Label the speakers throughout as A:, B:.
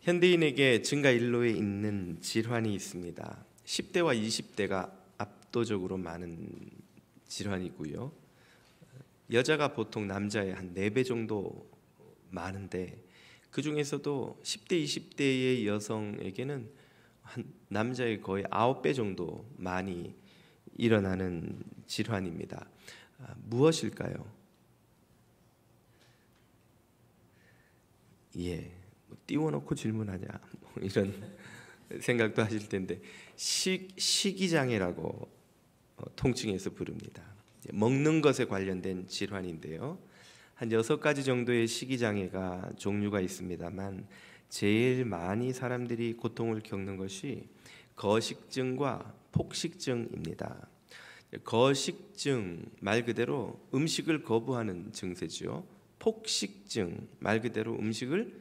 A: 현대인에게 증가일로에 있는 질환이 있습니다. 10대와 20대가 압도적으로 많은 질환이고요. 여자가 보통 남자의 한 4배 정도 많은데 그 중에서도 10대, 20대의 여성에게는 한 남자의 거의 9배 정도 많이 일어나는 질환입니다. 무엇일까요? 띄워놓고 질문하냐 이런 생각도 하실 텐데 식이장애라고 통칭해서 부릅니다. 먹는 것에 관련된 질환인데요. 한 6가지 정도의 식이장애가 종류가 있습니다만 제일 많이 사람들이 고통을 겪는 것이 거식증과 폭식증입니다. 거식증 말 그대로 음식을 거부하는 증세지요. 폭식증 말 그대로 음식을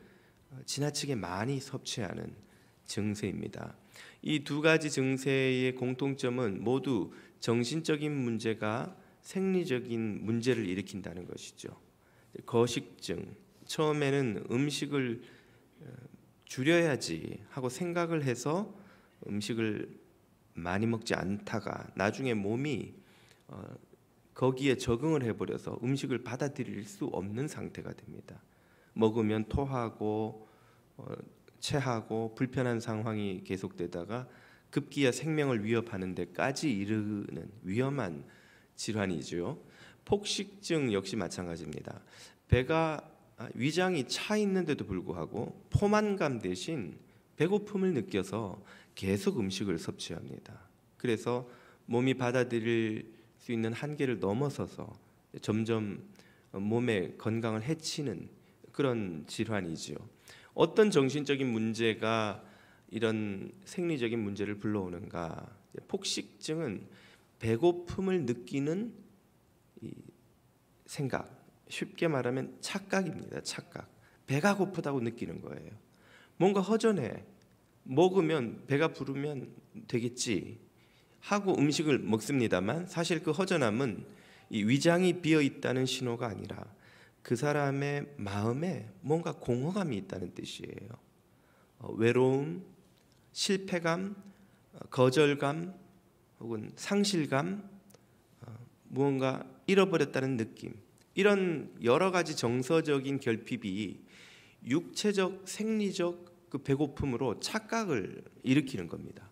A: 지나치게 많이 섭취하는 증세입니다. 이 2가지 증세의 공통점은 모두 정신적인 문제가 생리적인 문제를 일으킨다는 것이죠. 거식증, 처음에는 음식을 줄여야지 하고 생각을 해서 음식을 많이 먹지 않다가 나중에 몸이 거기에 적응을 해버려서 음식을 받아들일 수 없는 상태가 됩니다. 먹으면 토하고 체하고 불편한 상황이 계속되다가 급기야 생명을 위협하는 데까지 이르는 위험한 질환이죠. 폭식증 역시 마찬가지입니다. 위장이 차 있는데도 불구하고 포만감 대신 배고픔을 느껴서 계속 음식을 섭취합니다. 그래서 몸이 받아들일 수 있는 한계를 넘어서서 점점 몸의 건강을 해치는 그런 질환이죠. 어떤 정신적인 문제가 이런 생리적인 문제를 불러오는가? 폭식증은 배고픔을 느끼는 생각, 쉽게 말하면 착각입니다. 착각. 배가 고프다고 느끼는 거예요. 뭔가 허전해. 먹으면 배가 부르면 되겠지 하고 음식을 먹습니다만 사실 그 허전함은 이 위장이 비어 있다는 신호가 아니라 그 사람의 마음에 뭔가 공허감이 있다는 뜻이에요. 외로움, 실패감, 거절감 혹은 상실감, 무언가 잃어버렸다는 느낌, 이런 여러 가지 정서적인 결핍이 육체적, 생리적 그 배고픔으로 착각을 일으키는 겁니다.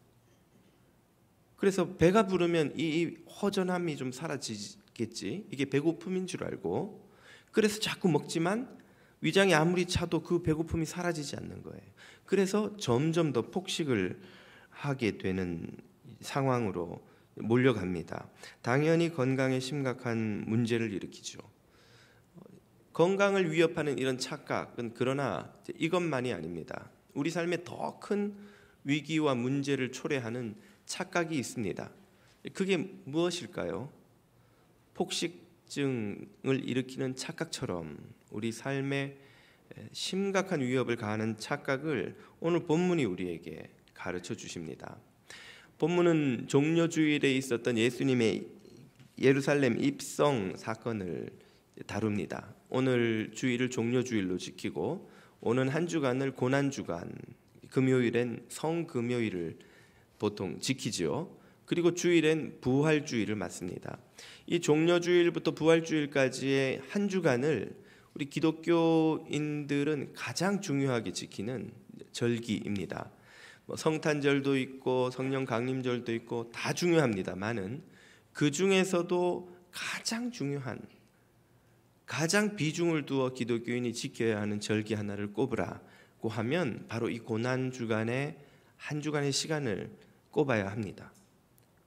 A: 그래서 배가 부르면 이 허전함이 좀 사라지겠지, 이게 배고픔인 줄 알고 그래서 자꾸 먹지만 위장이 아무리 차도 그 배고픔이 사라지지 않는 거예요. 그래서 점점 더 폭식을 하게 되는 상황으로 몰려갑니다. 당연히 건강에 심각한 문제를 일으키죠. 건강을 위협하는 이런 착각은 그러나 이것만이 아닙니다. 우리 삶에 더 큰 위기와 문제를 초래하는 착각이 있습니다. 그게 무엇일까요? 폭식증을 일으키는 착각처럼 우리 삶에 심각한 위협을 가하는 착각을 오늘 본문이 우리에게 가르쳐 주십니다. 본문은 종려주일에 있었던 예수님의 예루살렘 입성 사건을 다룹니다. 오늘 주일을 종려주일로 지키고 오는 한 주간을 고난주간, 금요일엔 성금요일을 보통 지키죠. 그리고 주일엔 부활주일을 맞습니다. 이 종려주일부터 부활주일까지의 한 주간을 우리 기독교인들은 가장 중요하게 지키는 절기입니다. 성탄절도 있고 성령 강림절도 있고 다 중요합니다만은 그 중에서도 가장 중요한, 가장 비중을 두어 기독교인이 지켜야 하는 절기 하나를 꼽으라고 하면 바로 이 고난주간의 한 주간의 시간을 꼽아야 합니다.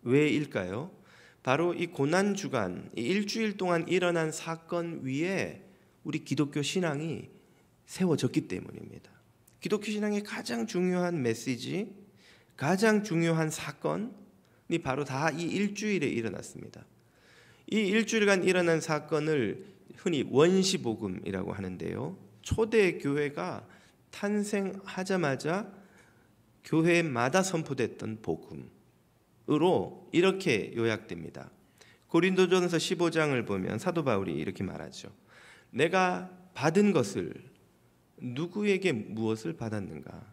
A: 왜일까요? 바로 이 고난주간, 이 일주일 동안 일어난 사건 위에 우리 기독교 신앙이 세워졌기 때문입니다. 기독교 신앙의 가장 중요한 메시지, 가장 중요한 사건이 바로 다 이 일주일에 일어났습니다. 이 일주일간 일어난 사건을 흔히 원시복음이라고 하는데요. 초대 교회가 탄생하자마자 교회마다 선포됐던 복음으로 이렇게 요약됩니다. 고린도전서 15장을 보면 사도 바울이 이렇게 말하죠. 내가 받은 것을 누구에게 무엇을 받았는가?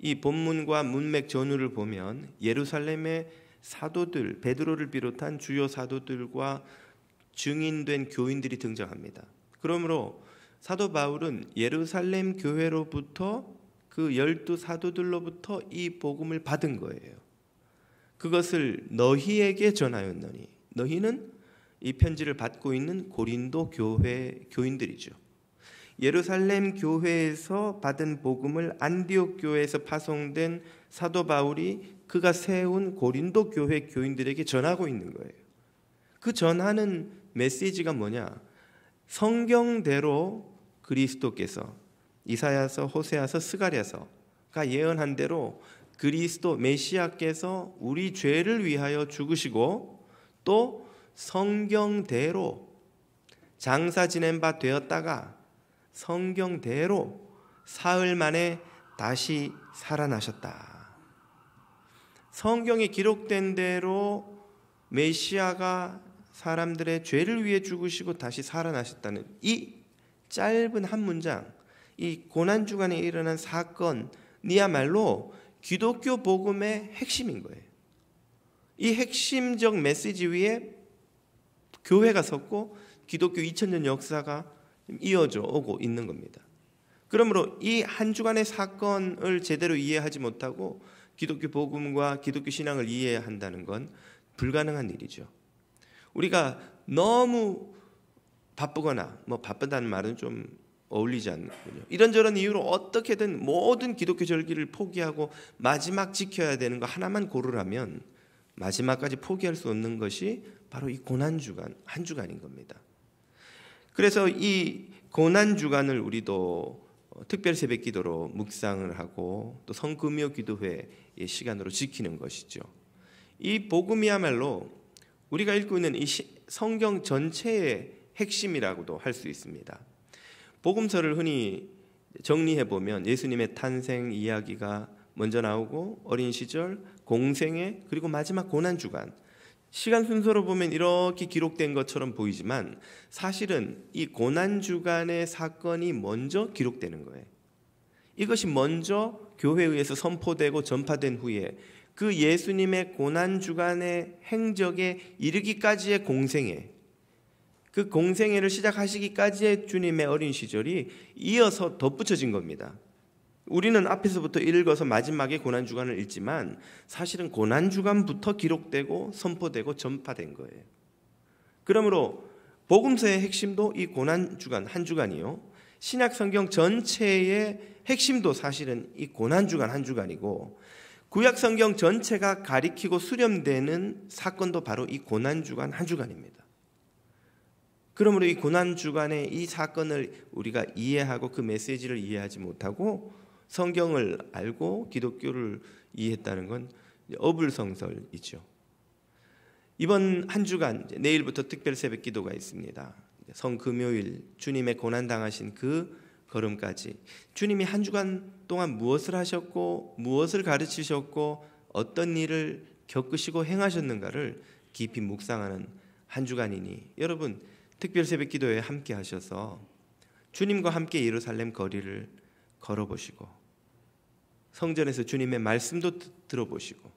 A: 이 본문과 문맥 전후를 보면 예루살렘의 사도들, 베드로를 비롯한 주요 사도들과 증인된 교인들이 등장합니다. 그러므로 사도 바울은 예루살렘 교회로부터 그 12사도들로부터 이 복음을 받은 거예요. 그것을 너희에게 전하였노니, 너희는 이 편지를 받고 있는 고린도 교회 교인들이죠. 예루살렘 교회에서 받은 복음을 안디옥 교회에서 파송된 사도 바울이 그가 세운 고린도 교회 교인들에게 전하고 있는 거예요. 그 전하는 메시지가 뭐냐? 성경대로 그리스도께서 이사야서, 호세아서, 스가랴서가 예언한 대로 그리스도 메시아께서 우리 죄를 위하여 죽으시고 또 성경대로 장사 지낸 바 되었다가 성경대로 사흘 만에 다시 살아나셨다. 성경에 기록된 대로 메시아가 사람들의 죄를 위해 죽으시고 다시 살아나셨다는 이 짧은 한 문장, 이 고난주간에 일어난 사건이야말로 기독교 복음의 핵심인 거예요. 이 핵심적 메시지 위에 교회가 섰고 기독교 2000년 역사가 이어져 오고 있는 겁니다. 그러므로 이 한 주간의 사건을 제대로 이해하지 못하고 기독교 복음과 기독교 신앙을 이해한다는 건 불가능한 일이죠. 우리가 너무 바쁘거나, 바쁘다는 말은 좀 어울리지 않는군요. 이런저런 이유로 어떻게든 모든 기독교 절기를 포기하고 마지막 지켜야 되는 거 하나만 고르라면 마지막까지 포기할 수 없는 것이 바로 이 고난주간, 한 주간인 겁니다. 그래서 이 고난주간을 우리도 특별 새벽 기도로 묵상을 하고 또 성금요 기도회의 시간으로 지키는 것이죠. 이 복음이야말로 우리가 읽고 있는 이 성경 전체의 핵심이라고도 할 수 있습니다. 복음서를 흔히 정리해 보면 예수님의 탄생 이야기가 먼저 나오고 어린 시절, 공생애, 그리고 마지막 고난주간, 시간 순서로 보면 이렇게 기록된 것처럼 보이지만 사실은 이 고난주간의 사건이 먼저 기록되는 거예요. 이것이 먼저 교회에 의해서 선포되고 전파된 후에 그 예수님의 고난주간의 행적에 이르기까지의 공생애, 그 공생애를 시작하시기까지의 주님의 어린 시절이 이어서 덧붙여진 겁니다. 우리는 앞에서부터 읽어서 마지막에 고난주간을 읽지만 사실은 고난주간부터 기록되고 선포되고 전파된 거예요. 그러므로 복음서의 핵심도 이 고난주간, 한 주간이요. 신약성경 전체의 핵심도 사실은 이 고난주간, 한 주간이고 구약성경 전체가 가리키고 수렴되는 사건도 바로 이 고난주간, 한 주간입니다. 그러므로 이 고난주간의 이 사건을 우리가 이해하고 그 메시지를 이해하지 못하고 성경을 알고 기독교를 이해했다는 건 어불성설이죠. 이번 한 주간 내일부터 특별 새벽 기도가 있습니다. 성금요일 주님의 고난당하신 그 걸음까지 주님이 한 주간 동안 무엇을 하셨고 무엇을 가르치셨고 어떤 일을 겪으시고 행하셨는가를 깊이 묵상하는 한 주간이니 여러분 특별 새벽 기도에 함께 하셔서 주님과 함께 예루살렘 거리를 걸어보시고 성전에서 주님의 말씀도 들어보시고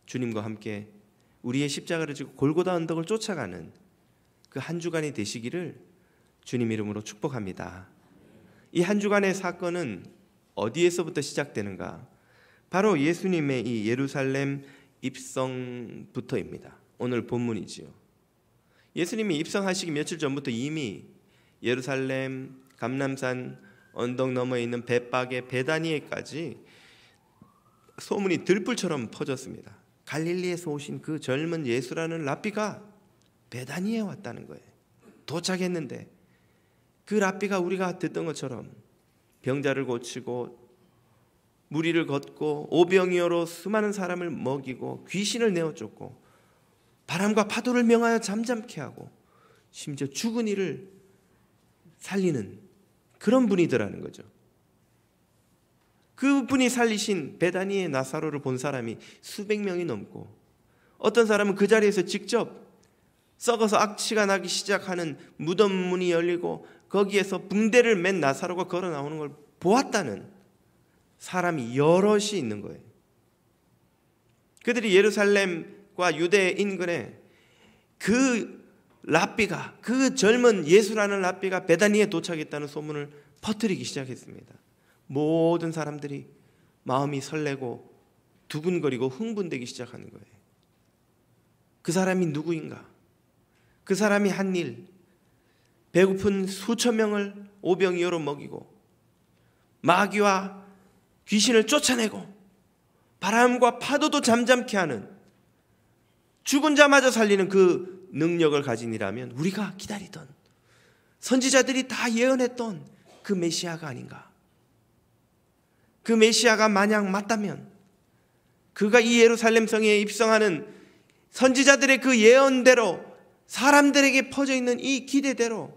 A: 주님과 함께 우리의 십자가를 지고 골고다 언덕을 쫓아가는 그 한 주간이 되시기를 주님 이름으로 축복합니다. 이 한 주간의 사건은 어디에서부터 시작되는가? 바로 예수님의 이 예루살렘 입성부터입니다. 오늘 본문이지요. 예수님이 입성하시기 며칠 전부터 이미 예루살렘 감람산 언덕 너머에 있는 벳박의 베다니에까지 소문이 들불처럼 퍼졌습니다. 갈릴리에서 오신 그 젊은 예수라는 랍비가 베다니에 왔다는 거예요. 도착했는데 그 랍비가 우리가 듣던 것처럼 병자를 고치고 무리를 걷고 오병이어로 수많은 사람을 먹이고 귀신을 내어쫓고 바람과 파도를 명하여 잠잠케 하고 심지어 죽은 이를 살리는 그런 분이더라는 거죠. 그분이 살리신 베다니의 나사로를 본 사람이 수백 명이 넘고 어떤 사람은 그 자리에서 직접 썩어서 악취가 나기 시작하는 무덤 문이 열리고 거기에서 붕대를 맨 나사로가 걸어 나오는 걸 보았다는 사람이 여럿이 있는 거예요. 그들이 예루살렘과 유대 인근에 그 랍비가, 그 젊은 예수라는 랍비가 베다니에 도착했다는 소문을 퍼뜨리기 시작했습니다. 모든 사람들이 마음이 설레고 두근거리고 흥분되기 시작하는 거예요. 그 사람이 누구인가? 그 사람이 한 일, 배고픈 수천 명을 오병이어로 먹이고 마귀와 귀신을 쫓아내고 바람과 파도도 잠잠케 하는, 죽은 자마저 살리는 그 능력을 가진이라면 우리가 기다리던, 선지자들이 다 예언했던 그 메시아가 아닌가? 그 메시아가 만약 맞다면 그가 이 예루살렘 성에 입성하는 선지자들의 그 예언대로, 사람들에게 퍼져 있는 이 기대대로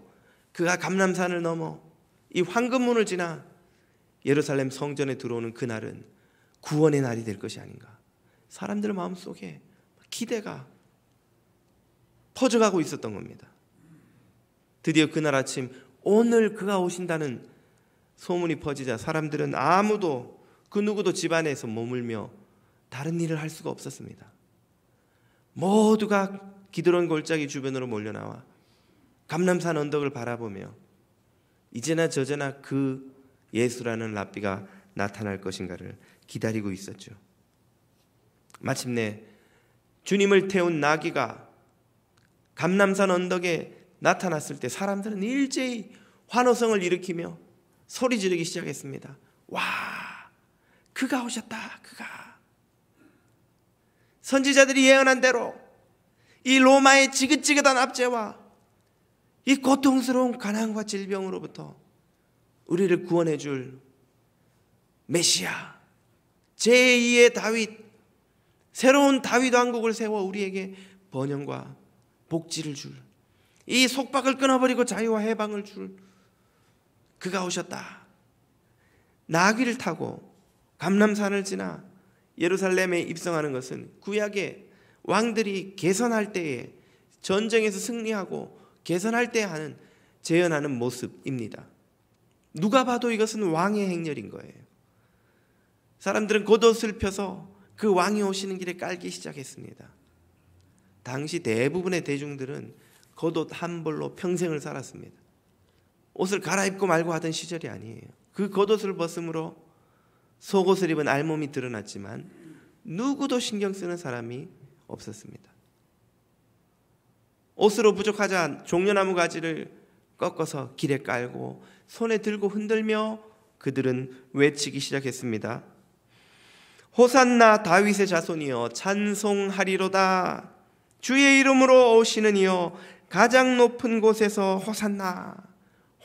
A: 그가 감람산을 넘어 이 황금문을 지나 예루살렘 성전에 들어오는 그날은 구원의 날이 될 것이 아닌가. 사람들 마음속에 기대가 퍼져가고 있었던 겁니다. 드디어 그날 아침 오늘 그가 오신다는 소문이 퍼지자 사람들은 아무도, 그 누구도 집안에서 머물며 다른 일을 할 수가 없었습니다. 모두가 기드론 골짜기 주변으로 몰려나와 감람산 언덕을 바라보며 이제나 저제나 그 예수라는 랍비가 나타날 것인가를 기다리고 있었죠. 마침내 주님을 태운 나귀가 감람산 언덕에 나타났을 때 사람들은 일제히 환호성을 일으키며 소리 지르기 시작했습니다. 와, 그가 오셨다. 그가. 선지자들이 예언한 대로 이 로마의 지긋지긋한 압제와 이 고통스러운 가난과 질병으로부터 우리를 구원해 줄 메시아, 제2의 다윗, 새로운 다윗 왕국을 세워 우리에게 번영과 복지를 줄, 이 속박을 끊어버리고 자유와 해방을 줄 그가 오셨다. 나귀를 타고 감람산을 지나 예루살렘에 입성하는 것은 구약의 왕들이 개선할 때에, 전쟁에서 승리하고 개선할 때 하는, 재현하는 모습입니다. 누가 봐도 이것은 왕의 행렬인 거예요. 사람들은 겉옷을 펴서 그 왕이 오시는 길에 깔기 시작했습니다. 당시 대부분의 대중들은 겉옷 한 벌로 평생을 살았습니다. 옷을 갈아입고 말고 하던 시절이 아니에요. 그 겉옷을 벗음으로 속옷을 입은 알몸이 드러났지만 누구도 신경 쓰는 사람이 없었습니다. 옷으로 부족하자 종려나무 가지를 꺾어서 길에 깔고 손에 들고 흔들며 그들은 외치기 시작했습니다. 호산나 다윗의 자손이여 찬송하리로다. 주의 이름으로 오시는 이여 가장 높은 곳에서 호산나,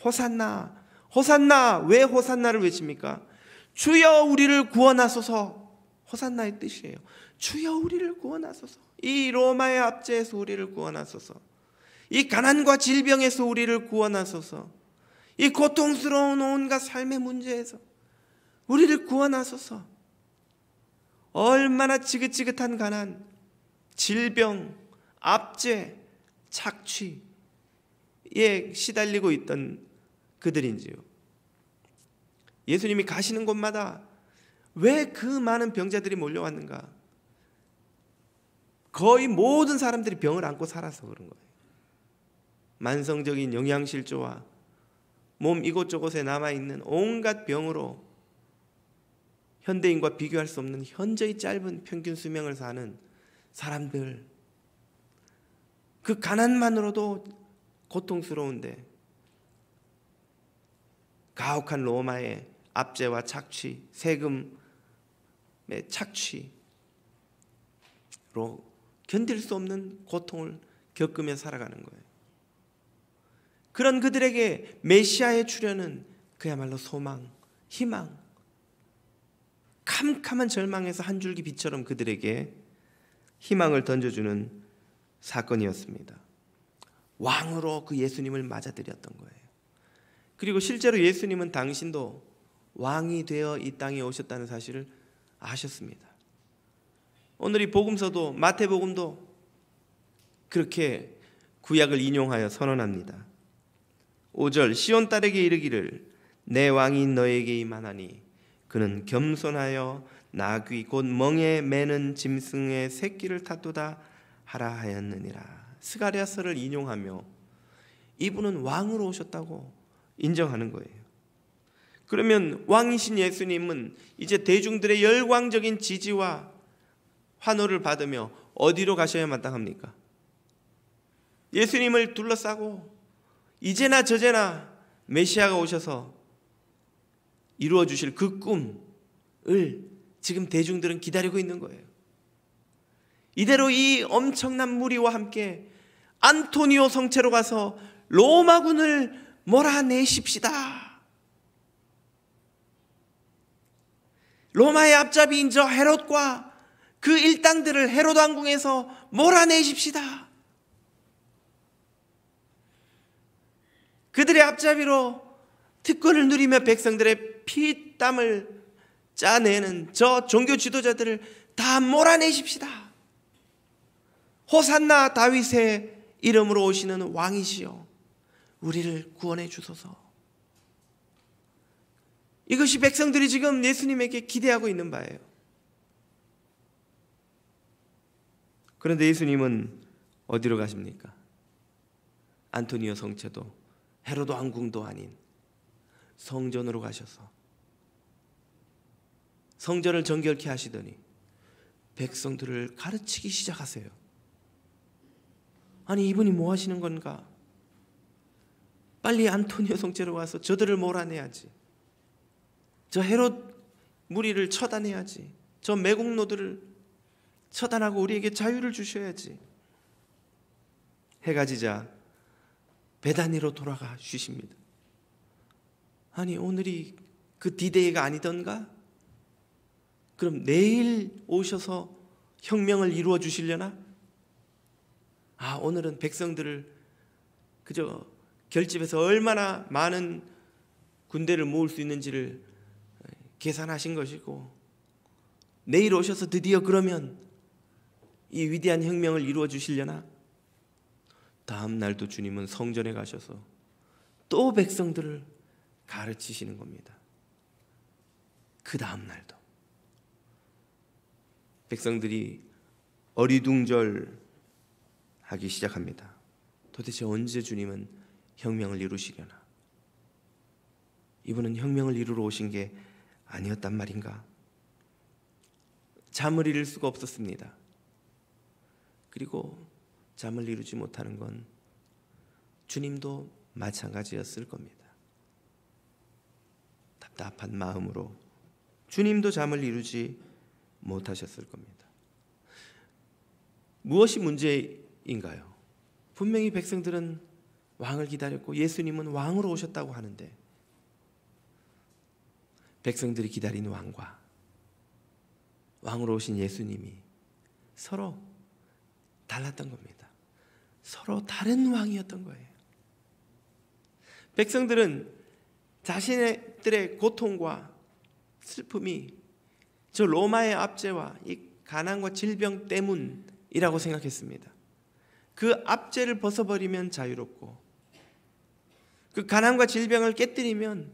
A: 호산나, 호산나. 왜 호산나를 외칩니까? 주여 우리를 구원하소서. 호산나의 뜻이에요. 주여 우리를 구원하소서. 이 로마의 압제에서 우리를 구원하소서. 이 가난과 질병에서 우리를 구원하소서. 이 고통스러운 온갖 삶의 문제에서 우리를 구원하소서. 얼마나 지긋지긋한 가난, 질병, 압제, 착취에 시달리고 있던 그들인지요. 예수님이 가시는 곳마다 왜 그 많은 병자들이 몰려왔는가? 거의 모든 사람들이 병을 안고 살아서 그런 거예요. 만성적인 영양실조와 몸 이곳저곳에 남아있는 온갖 병으로 현대인과 비교할 수 없는 현저히 짧은 평균 수명을 사는 사람들, 그 가난만으로도 고통스러운데 가혹한 로마의 압제와 착취, 세금의 착취로 견딜 수 없는 고통을 겪으며 살아가는 거예요. 그런 그들에게 메시아의 출현은 그야말로 소망, 희망, 캄캄한 절망에서 한 줄기 빛처럼 그들에게 희망을 던져주는 사건이었습니다. 왕으로 그 예수님을 맞아들였던 거예요. 그리고 실제로 예수님은 당신도 왕이 되어 이 땅에 오셨다는 사실을 아셨습니다. 오늘 이 복음서도, 마태복음도 그렇게 구약을 인용하여 선언합니다. 5절 시온 딸에게 이르기를 내 왕이 너에게 임하나니 그는 겸손하여 나귀 곧 멍에 매는 짐승의 새끼를 탔도다 하라 하였느니라. 스가랴서를 인용하며 이분은 왕으로 오셨다고 인정하는 거예요. 그러면 왕이신 예수님은 이제 대중들의 열광적인 지지와 환호를 받으며 어디로 가셔야 마땅합니까? 예수님을 둘러싸고 이제나 저제나 메시아가 오셔서 이루어 주실 그 꿈을 지금 대중들은 기다리고 있는 거예요. 이대로 이 엄청난 무리와 함께 안토니오 성체로 가서 로마군을 몰아내십시다. 로마의 앞잡이인 저 헤롯과 그 일당들을 헤롯 왕궁에서 몰아내십시다. 그들의 앞잡이로 특권을 누리며 백성들의 피땀을 짜내는 저 종교 지도자들을 다 몰아내십시다. 호산나 다윗의 이름으로 오시는 왕이시여 우리를 구원해 주소서. 이것이 백성들이 지금 예수님에게 기대하고 있는 바예요. 그런데 예수님은 어디로 가십니까? 안토니오 성체도 헤로드 왕궁도 아닌 성전으로 가셔서 성전을 정결케 하시더니 백성들을 가르치기 시작하세요. 아니 이분이 뭐 하시는 건가? 빨리 안토니오 성체로 와서 저들을 몰아내야지. 저 헤롯 무리를 처단해야지. 저 매국노들을 처단하고 우리에게 자유를 주셔야지. 해가 지자 베다니로 돌아가 쉬십니다. 아니 오늘이 그 디데이가 아니던가? 그럼 내일 오셔서 혁명을 이루어 주시려나? 아 오늘은 백성들을 그저 결집해서 얼마나 많은 군대를 모을 수 있는지를 계산하신 것이고 내일 오셔서 드디어 그러면 이 위대한 혁명을 이루어 주시려나? 다음 날도 주님은 성전에 가셔서 또 백성들을 가르치시는 겁니다. 그 다음 날도 백성들이 어리둥절하기 시작합니다. 도대체 언제 주님은 혁명을 이루시려나? 이분은 혁명을 이루러 오신 게 아니었단 말인가? 잠을 이룰 수가 없었습니다. 그리고 잠을 이루지 못하는 건 주님도 마찬가지였을 겁니다. 답답한 마음으로 주님도 잠을 이루지 못하셨을 겁니다. 무엇이 문제인가요? 분명히 백성들은 왕을 기다렸고 예수님은 왕으로 오셨다고 하는데 백성들이 기다린 왕과 왕으로 오신 예수님이 서로 달랐던 겁니다. 서로 다른 왕이었던 거예요. 백성들은 자신들의 고통과 슬픔이 저 로마의 압제와 이 가난과 질병 때문이라고 생각했습니다. 그 압제를 벗어버리면 자유롭고 그 가난과 질병을 깨뜨리면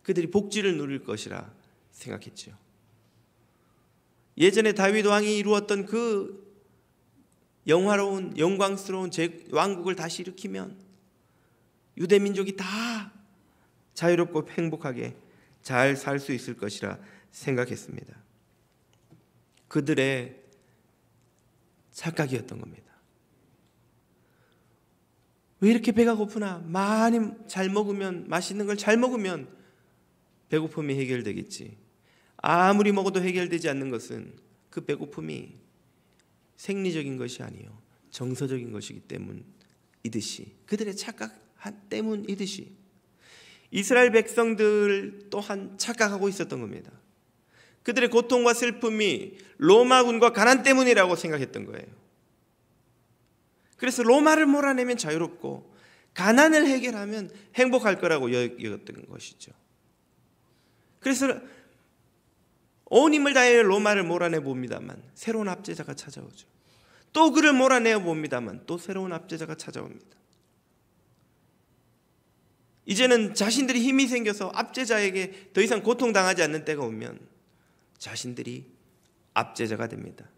A: 그들이 복지를 누릴 것이라 생각했죠. 예전에 다윗 왕이 이루었던 그 영화로운 영광스러운 왕국을 다시 일으키면 유대 민족이 다 자유롭고 행복하게 잘 살 수 있을 것이라 생각했습니다. 그들의 착각이었던 겁니다. 왜 이렇게 배가 고프나? 많이 잘 먹으면, 맛있는 걸 잘 먹으면 배고픔이 해결되겠지. 아무리 먹어도 해결되지 않는 것은 그 배고픔이 생리적인 것이 아니요 정서적인 것이기 때문이듯이, 그들의 착각 때문이듯이 이스라엘 백성들 또한 착각하고 있었던 겁니다. 그들의 고통과 슬픔이 로마군과 가난 때문이라고 생각했던 거예요. 그래서 로마를 몰아내면 자유롭고 가난을 해결하면 행복할 거라고 여겼던 것이죠. 그래서 온 힘을 다해 로마를 몰아내 봅니다만 새로운 압제자가 찾아오죠. 또 그를 몰아내어 봅니다만 또 새로운 압제자가 찾아옵니다. 이제는 자신들이 힘이 생겨서 압제자에게 더 이상 고통당하지 않는 때가 오면 자신들이 압제자가 됩니다.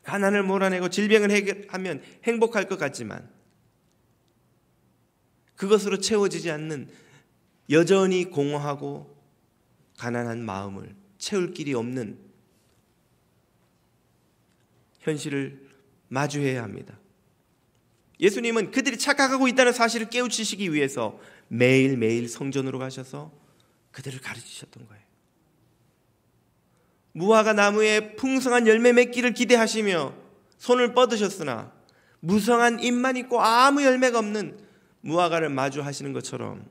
A: 가난을 몰아내고 질병을 해결하면 행복할 것 같지만 그것으로 채워지지 않는 여전히 공허하고 가난한 마음을 채울 길이 없는 현실을 마주해야 합니다. 예수님은 그들이 착각하고 있다는 사실을 깨우치시기 위해서 매일매일 성전으로 가셔서 그들을 가르치셨던 거예요. 무화과 나무에 풍성한 열매 맺기를 기대하시며 손을 뻗으셨으나 무성한 잎만 있고 아무 열매가 없는 무화과를 마주하시는 것처럼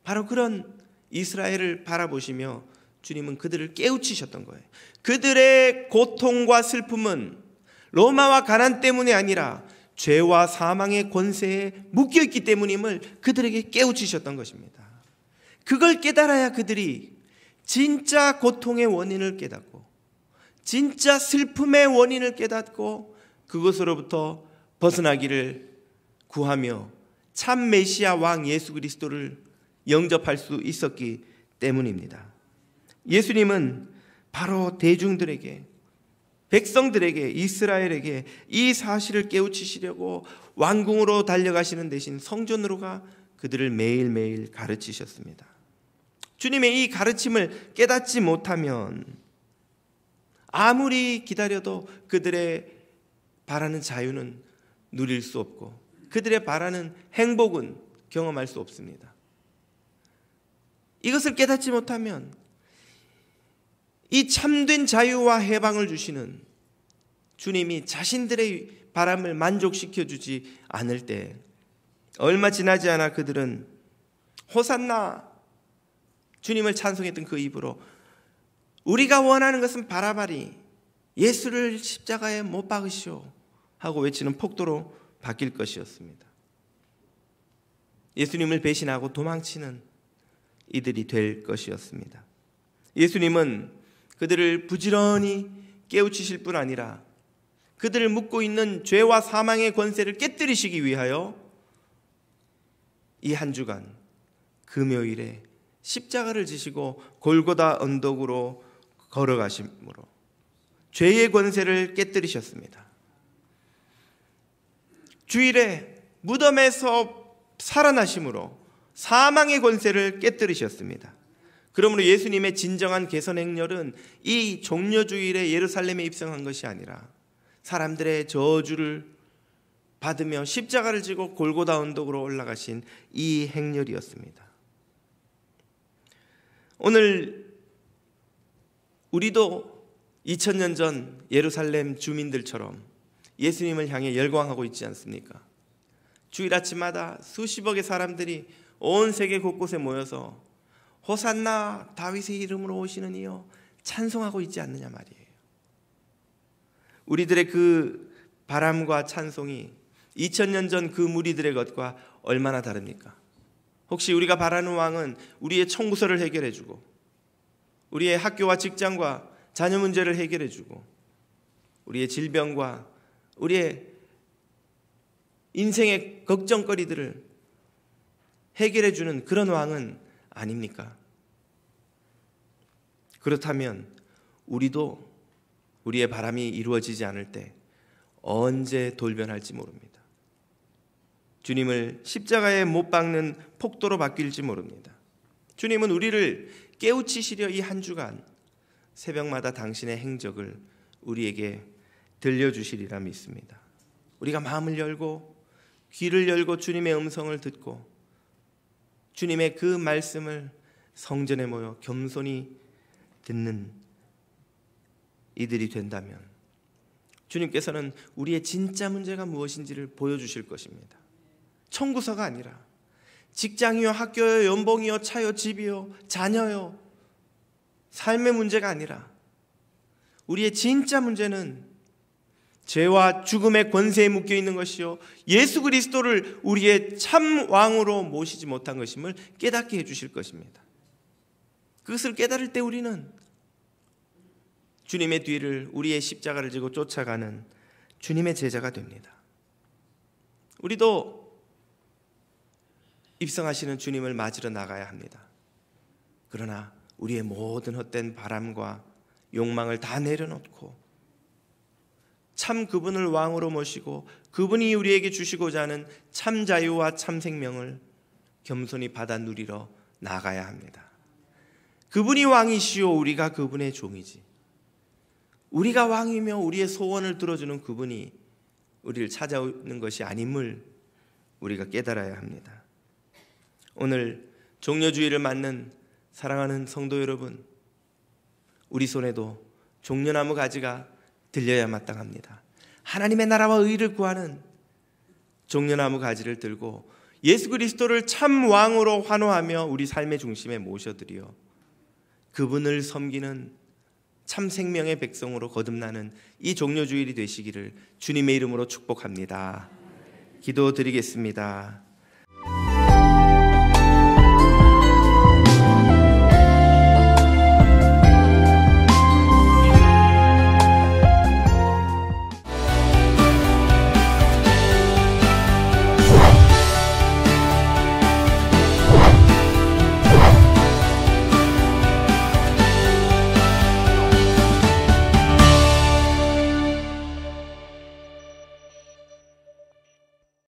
A: 바로 그런 이스라엘을 바라보시며 주님은 그들을 깨우치셨던 거예요. 그들의 고통과 슬픔은 로마와 가난 때문이 아니라 죄와 사망의 권세에 묶여있기 때문임을 그들에게 깨우치셨던 것입니다. 그걸 깨달아야 그들이 진짜 고통의 원인을 깨닫고 진짜 슬픔의 원인을 깨닫고 그것으로부터 벗어나기를 구하며 참 메시아 왕 예수 그리스도를 영접할 수 있었기 때문입니다. 예수님은 바로 대중들에게, 백성들에게, 이스라엘에게 이 사실을 깨우치시려고 왕궁으로 달려가시는 대신 성전으로 가 그들을 매일매일 가르치셨습니다. 주님의 이 가르침을 깨닫지 못하면 아무리 기다려도 그들의 바라는 자유는 누릴 수 없고 그들의 바라는 행복은 경험할 수 없습니다. 이것을 깨닫지 못하면 이 참된 자유와 해방을 주시는 주님이 자신들의 바람을 만족시켜 주지 않을 때 얼마 지나지 않아 그들은 호산나, 주님을 찬송했던 그 입으로 우리가 원하는 것은 바라바리 예수를 십자가에 못 박으시오 하고 외치는 폭도로 바뀔 것이었습니다. 예수님을 배신하고 도망치는 이들이 될 것이었습니다. 예수님은 그들을 부지런히 깨우치실 뿐 아니라 그들을 묶고 있는 죄와 사망의 권세를 깨뜨리시기 위하여 이 한 주간 금요일에 십자가를 지시고 골고다 언덕으로 걸어가심으로 죄의 권세를 깨뜨리셨습니다. 주일에 무덤에서 살아나심으로 사망의 권세를 깨뜨리셨습니다. 그러므로 예수님의 진정한 개선 행렬은 이 종려주일에 예루살렘에 입성한 것이 아니라 사람들의 저주를 받으며 십자가를 지고 골고다 언덕으로 올라가신 이 행렬이었습니다. 오늘 우리도 2000년 전 예루살렘 주민들처럼 예수님을 향해 열광하고 있지 않습니까? 주일 아침마다 수십억의 사람들이 온 세계 곳곳에 모여서 호산나 다윗의 이름으로 오시는 이여 찬송하고 있지 않느냐 말이에요. 우리들의 그 바람과 찬송이 2000년 전 그 무리들의 것과 얼마나 다릅니까? 혹시 우리가 바라는 왕은 우리의 청구서를 해결해주고 우리의 학교와 직장과 자녀 문제를 해결해주고 우리의 질병과 우리의 인생의 걱정거리들을 해결해주는 그런 왕은 아닙니까? 그렇다면 우리도 우리의 바람이 이루어지지 않을 때 언제 돌변할지 모릅니다. 주님을 십자가에 못 박는 폭도로 바뀔지 모릅니다. 주님은 우리를 깨우치시려 이 한 주간 새벽마다 당신의 행적을 우리에게 들려주시리라 믿습니다. 우리가 마음을 열고 귀를 열고 주님의 음성을 듣고 주님의 그 말씀을 성전에 모여 겸손히 듣는 이들이 된다면 주님께서는 우리의 진짜 문제가 무엇인지를 보여주실 것입니다. 청구서가 아니라 직장이요, 학교요, 연봉이요, 차요, 집이요, 자녀요, 삶의 문제가 아니라 우리의 진짜 문제는 죄와 죽음의 권세에 묶여 있는 것이요 예수 그리스도를 우리의 참 왕으로 모시지 못한 것임을 깨닫게 해주실 것입니다. 그것을 깨달을 때 우리는 주님의 뒤를, 우리의 십자가를 지고 쫓아가는 주님의 제자가 됩니다. 우리도 입성하시는 주님을 맞으러 나가야 합니다. 그러나 우리의 모든 헛된 바람과 욕망을 다 내려놓고 참 그분을 왕으로 모시고 그분이 우리에게 주시고자 하는 참 자유와 참 생명을 겸손히 받아 누리러 나가야 합니다. 그분이 왕이시오, 우리가 그분의 종이지. 우리가 왕이며 우리의 소원을 들어주는 그분이 우리를 찾아오는 것이 아님을 우리가 깨달아야 합니다. 오늘 종려주의를 맞는 사랑하는 성도 여러분, 우리 손에도 종려나무 가지가 들려야 마땅합니다. 하나님의 나라와 의를 구하는 종려나무 가지를 들고 예수 그리스도를 참 왕으로 환호하며 우리 삶의 중심에 모셔드려 그분을 섬기는 참 생명의 백성으로 거듭나는 이 종려주일이 되시기를 주님의 이름으로 축복합니다. 기도드리겠습니다.